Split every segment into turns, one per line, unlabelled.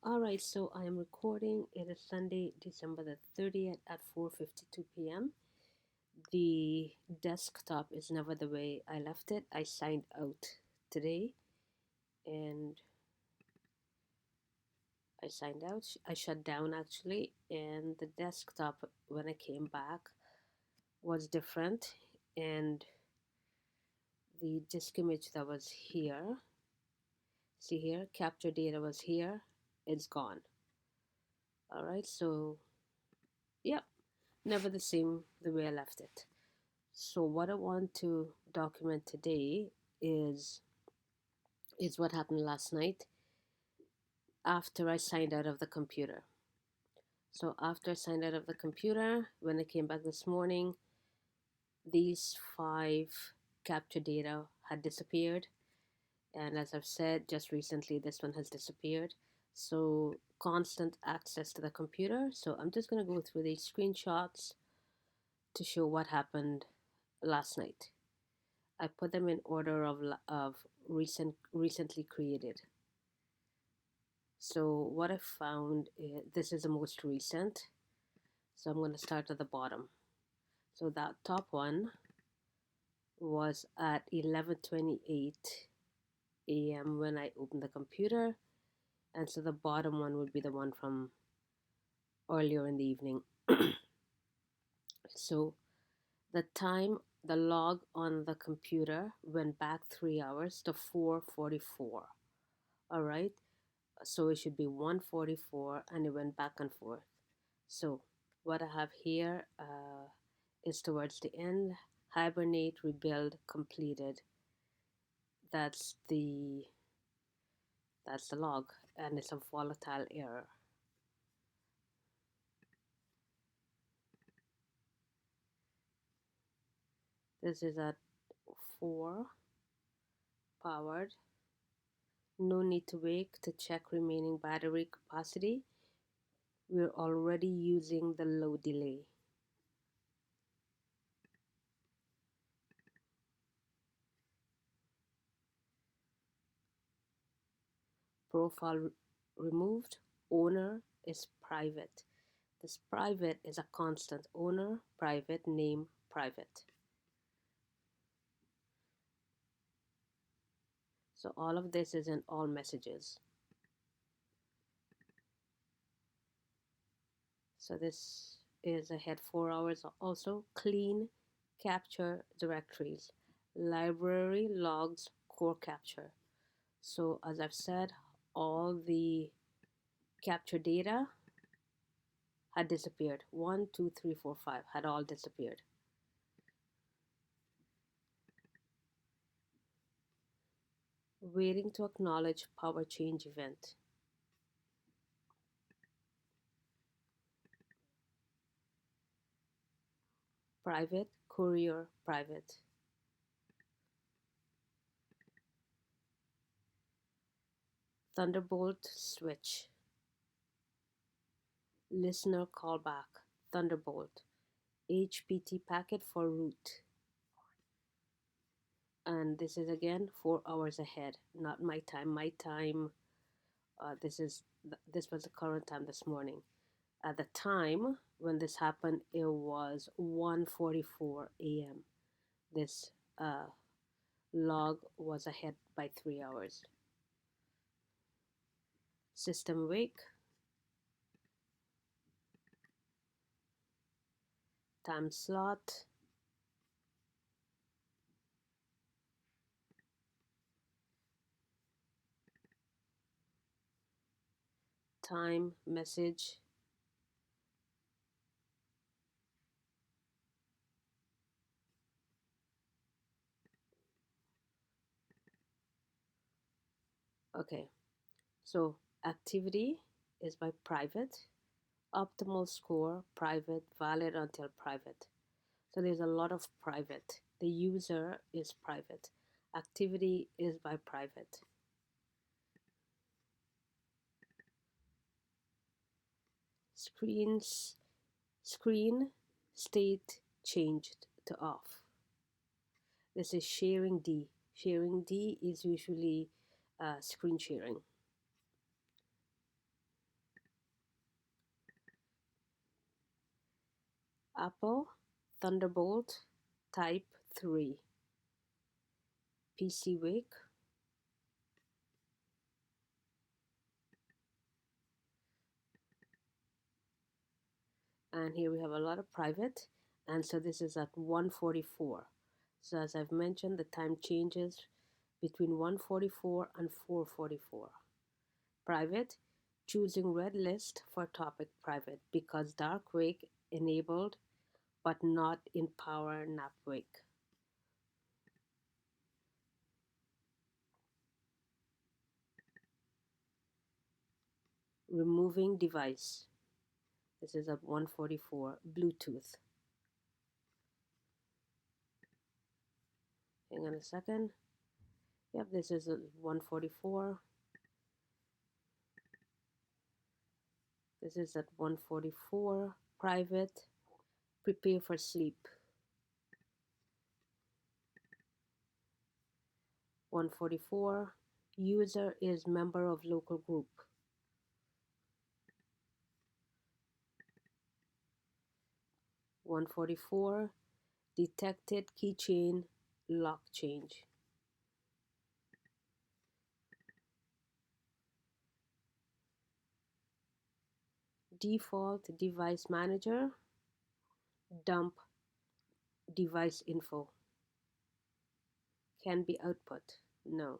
All right, so I am recording. It is Sunday, December the 30th at 4:52 p.m. The desktop is never the way I left it. I signed out today and I signed out. I shut down actually, and the desktop when I came back was different, and the disk image that was here, see here, capture data was here, it's gone. All right, so yep, never the same the way I left it. So what I want to document today is is what happened last night after I signed out of the computer. So after I signed out of the computer, when I came back this morning, these five capture data had disappeared. And as I've said, just recently this one has disappeared. So constant access to the computer. So I'm just gonna go through these screenshots to show what happened last night. I put them in order of recently created. So what I found is, this is the most recent. So I'm going to start at the bottom. So that top one was at 11:28 a.m. when I opened the computer, and so the bottom one would be the one from earlier in the evening. So the time, the log on the computer went back 3 hours to 4:44. All right, so it should be 1:44, and it went back and forth. So what I have here is towards the end. Hibernate, rebuild, completed. That's the that's the log, and it's a volatile error. This is at 4 powered. No need to wait to check remaining battery capacity. We're already using the low delay. Profile removed. Owner is private. This private is a constant. Owner, private, name, private. So all of this is in all messages. So this is ahead 4 hours. Also clean capture directories, library logs, core capture. So as I've said, all the capture data had disappeared. 1, 2, 3, 4, 5 had all disappeared. Waiting to acknowledge power change event. Private, courier, private. Thunderbolt switch. Listener callback. Thunderbolt. HPT packet for root. And this is again 4 hours ahead, not my time. My time, this was the current time this morning. At the time when this happened, it was 1:44 a.m. This log was ahead by 3 hours. System wake, time slot, time message, okay. So activity is by private, optimal score private, valid until private. So there's a lot of private. The user is private. Activity is by private. Screens screen state changed to off. This is sharing D. Sharing D is usually screen sharing. Apple Thunderbolt Type 3 PC Wake. And here we have a lot of private, and so this is at 1:44. So as I've mentioned, the time changes between 1:44 and 4:44. Private, choosing red list for topic private because dark wake enabled but not in power nap wake. Removing device. This is at 1:44. Bluetooth. Hang on a second. Yep, this is at 1:44. This is at 1:44. Private. Prepare for sleep. 1:44. User is member of local group. 1:44. Detected keychain lock change. Default device manager. Dump device info. Can be output. No.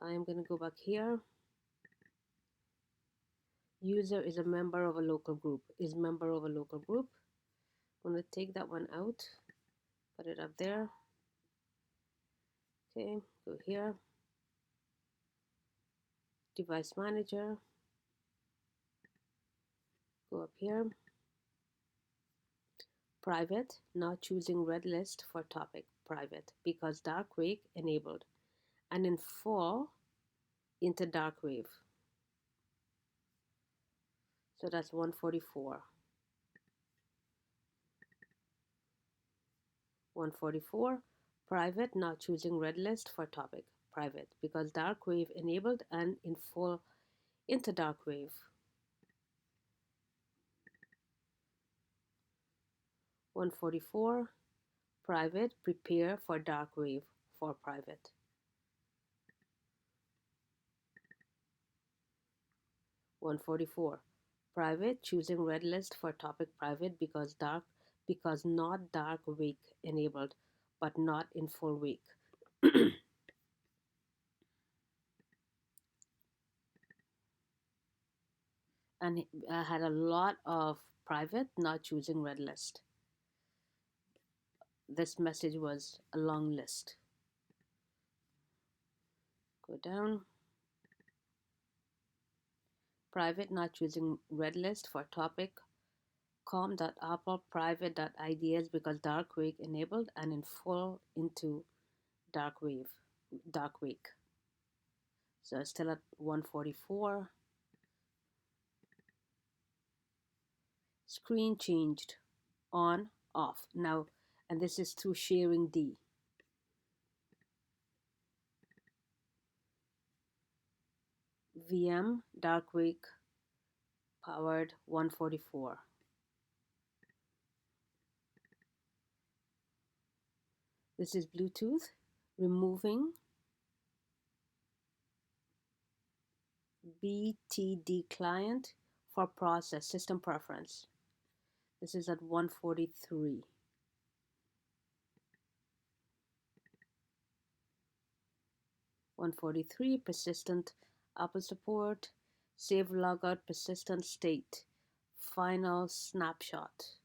I am going to go back here. User is a member of a local group. Is member of a local group. I'm going to take that one out. Put it up there. Okay, go here. Device manager. Go up here. Private, not choosing red list for topic. Private, because dark wake enabled. And in fall into dark wave. So that's 1:44. 1:44. Private, not choosing red list for topic. Private, because dark wave enabled and in full into dark wave. 1:44. Private, prepare for dark wave for private. 1:44. Private, choosing red list for topic private because not dark wake enabled, but not in full wake. And I had a lot of private not choosing red list. This message was a long list. Go down. Private not choosing red list for topic com.apple private.ideas because dark wake enabled and in full into dark wake. So it's still at 1:44. Screen changed on off now, and this is through sharing D. VM dark wake powered 1:44. This is Bluetooth removing BTD client for process system preference. This is at 1:43. 1:43. Persistent Apple support. Save logout persistent state. Final snapshot.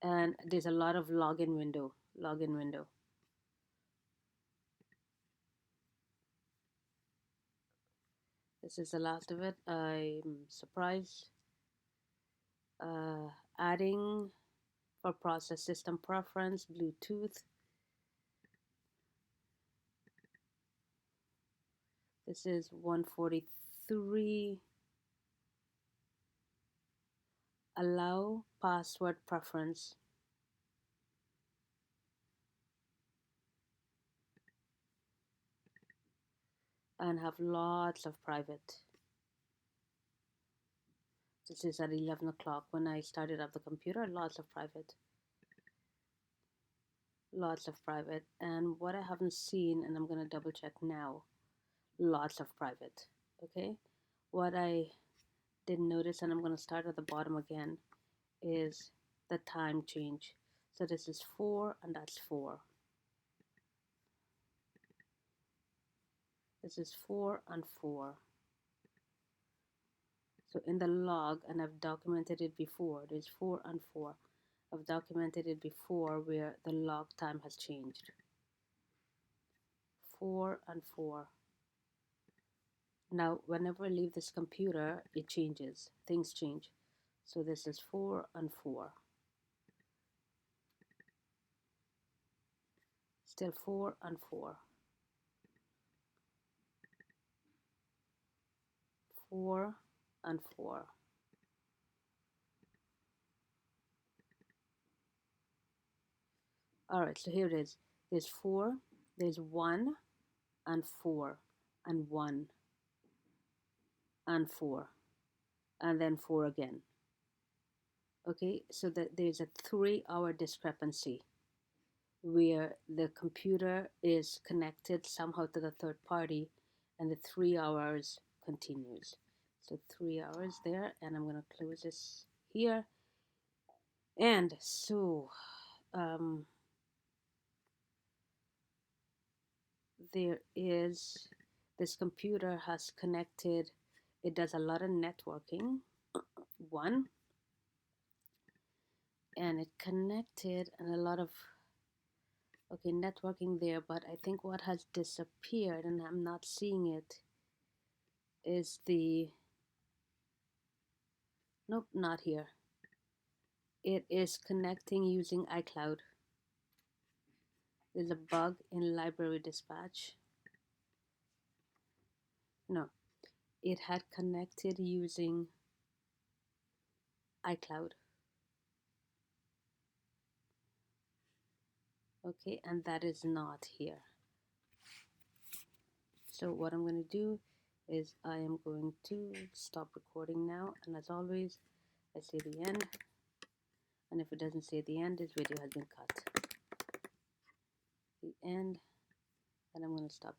And there's a lot of login window. This is the last of it. I'm surprised. Adding for process system preference, Bluetooth. This is 1:43. Allow password preference. And have lots of private. This is at 11 o'clock when I started up the computer. Lots of private. Lots of private. And what I haven't seen, and I'm going to double check now, lots of private. Okay. What I didn't notice, and I'm going to start at the bottom again, is the time change. So this is 4 and that's 4. This is 4 and 4. So in the log, and I've documented it before, there's 4 and 4. I've documented it before where the log time has changed. 4 and 4. Now, whenever I leave this computer, it changes. Things change. So this is 4 and 4. Still 4 and 4. 4 and 4. All right, so here it is. There's 4, there's 1 and 4 and 1 and 4 and then 4 again. Okay, so that there's a 3-hour discrepancy where the computer is connected somehow to the third party and the 3 hours continues. So 3 hours there, and I'm going to close this here. And so there is, this computer has connected, it does a lot of networking, one, and it connected and a lot of, okay, networking there, but I think what has disappeared, and I'm not seeing it, is the, nope, not here. It is connecting using iCloud. There's a bug in library dispatch. No, it had connected using iCloud. Okay, and that is not here. So what I'm going to do is I am going to stop recording now, and as always, I say the end, and if it doesn't say the end, this video has been cut. The end, and I'm going to stop